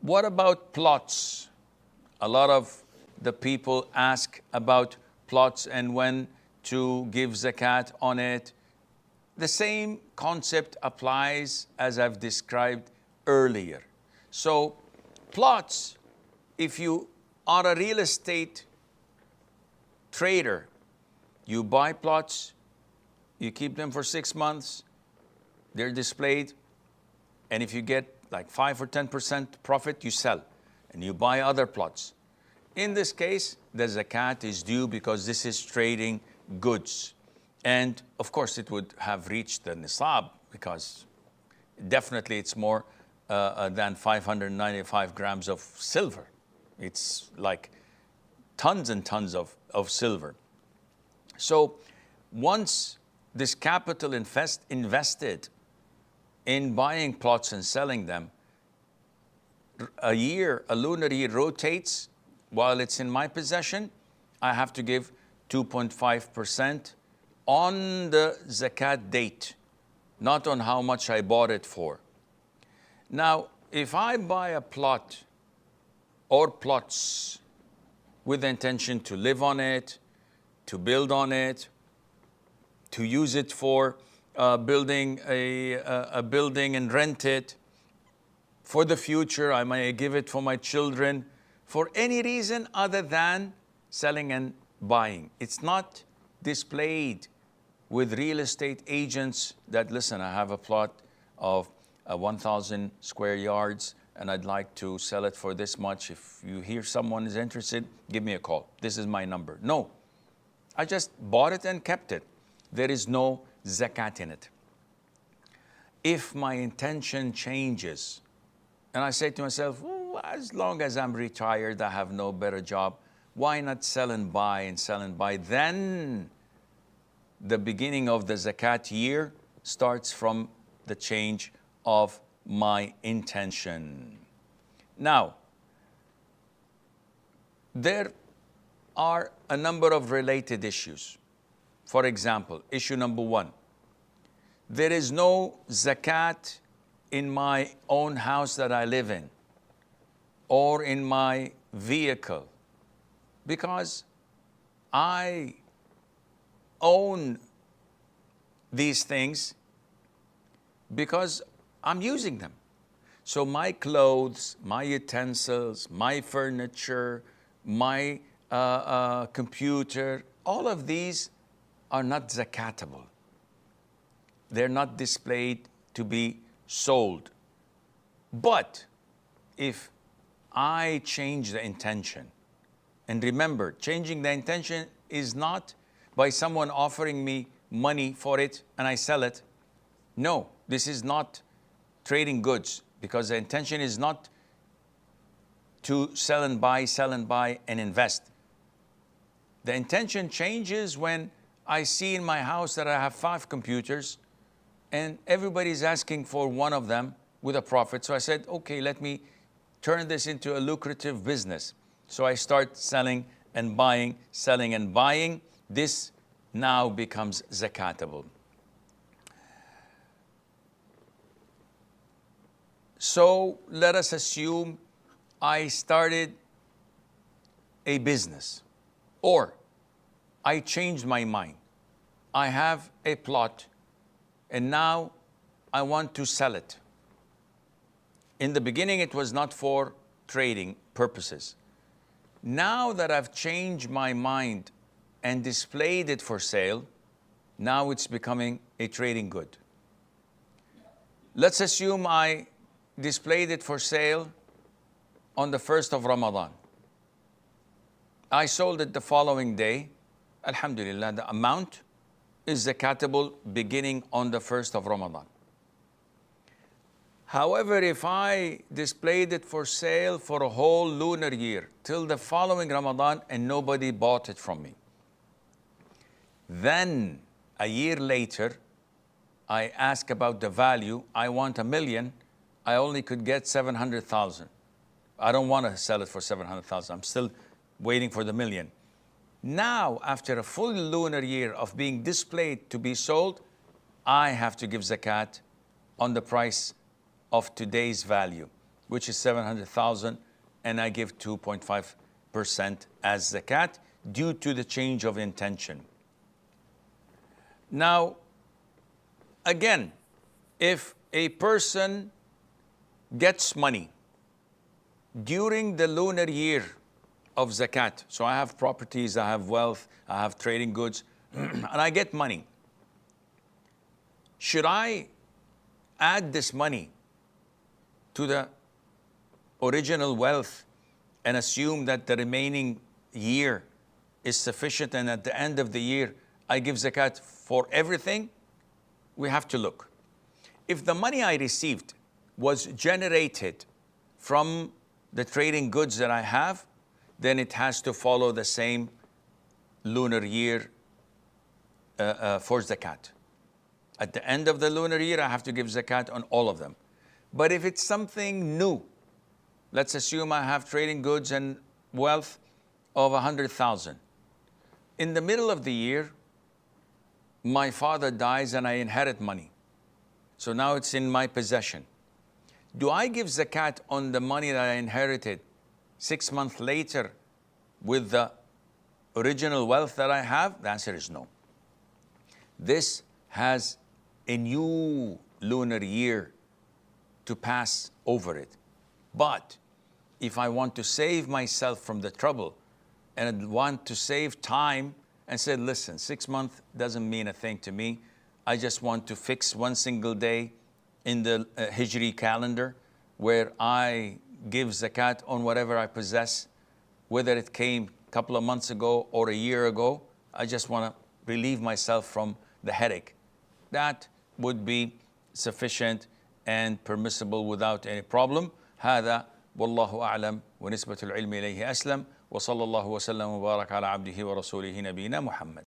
What about plots? A lot of the people ask about plots and when to give zakat on it. The same concept applies as I've described earlier. So plots, if you are a real estate trader, you buy plots, you keep them for 6 months, they're displayed, and if you get like 5 or 10% profit, you sell, and you buy other plots. In this case, the zakat is due because this is trading goods. And of course, it would have reached the nisab because definitely it's more than 595 grams of silver. It's like tons and tons of silver. So once this capital invested in buying plots and selling them, a lunar year rotates. While it's in my possession, I have to give 2.5% on the zakat date, not on how much I bought it for. Now, if I buy a plot or plots with the intention to live on it, to build on it, to use it for building a building and rent it, for the future, I may give it for my children, for any reason other than selling and buying. It's not displayed with real estate agents that, listen, I have a plot of 1,000 square yards and I'd like to sell it for this much. If you hear someone is interested, give me a call. This is my number. No, I just bought it and kept it. There is no zakat in it. If my intention changes and I say to myself, as long as I'm retired, I have no better job, why not sell and buy and sell and buy? Then the beginning of the zakat year starts from the change of my intention. Now, there are a number of related issues. For example, issue number 1, there is no zakat in my own house that I live in or in my vehicle because I own these things because I'm using them. So my clothes, my utensils, my furniture, my computer, all of these are not zakatable. They're not displayed to be sold. But if I change the intention, and remember, changing the intention is not by someone offering me money for it and I sell it. No, this is not trading goods because the intention is not to sell and buy and invest. The intention changes when I see in my house that I have 5 computers and everybody's asking for one of them with a profit. So I said, okay, let me turn this into a lucrative business. So I start selling and buying, selling and buying. This now becomes zakatable. So let us assume I started a business or I changed my mind. I have a plot and now I want to sell it. In the beginning, it was not for trading purposes. Now that I've changed my mind and displayed it for sale, now it's becoming a trading good. Let's assume I displayed it for sale on the 1st of Ramadan. I sold it the following day. Alhamdulillah, the amount is zakatable beginning on the 1st of Ramadan. However, if I displayed it for sale for a whole lunar year till the following Ramadan and nobody bought it from me, then a year later, I ask about the value. I want 1 million. I only could get 700,000. I don't want to sell it for 700,000. I'm still waiting for the million. Now, after a full lunar year of being displayed to be sold, I have to give zakat on the price of today's value. which is 700,000, and I give 2.5% as zakat due to the change of intention. Now, again, if a person gets money during the lunar year of zakat, so I have properties, I have wealth, I have trading goods, and I get money, should I add this money to the original wealth and assume that the remaining year is sufficient, and at the end of the year I give zakat for everything? We have to look. If the money I received was generated from the trading goods that I have, then it has to follow the same lunar year for zakat. At the end of the lunar year, I have to give zakat on all of them. But if it's something new, let's assume I have trading goods and wealth of 100,000. In the middle of the year, my father dies and I inherit money. So now it's in my possession. Do I give zakat on the money that I inherited 6 months later with the original wealth that I have? The answer is no. This has a new lunar year to pass over it. But if I want to save myself from the trouble and I want to save time and say, listen, 6 months doesn't mean a thing to me. I just want to fix one single day in the Hijri calendar where I give zakat on whatever I possess, whether it came a couple of months ago or a year ago. I just want to relieve myself from the headache. That would be sufficient and permissible without any problem. هذا والله أعلم ونسبة العلم إليه أسلم وصلى الله وسلم وبارك على عبده ورسوله نبينا محمد.